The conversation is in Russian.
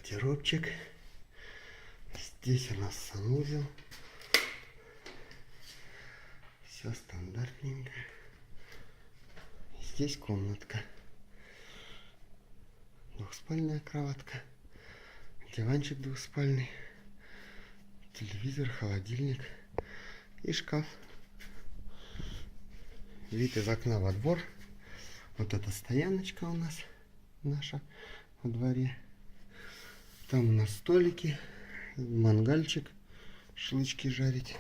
гардеробчик. Здесь у нас санузел. Все стандартненько. Здесь комнатка. Двухспальная кроватка. Диванчик двухспальный. Телевизор, холодильник и шкаф. Вид из окна во двор. Вот эта стояночка у нас наша во дворе. Там у нас столики, мангальчик, шашлычки жарить.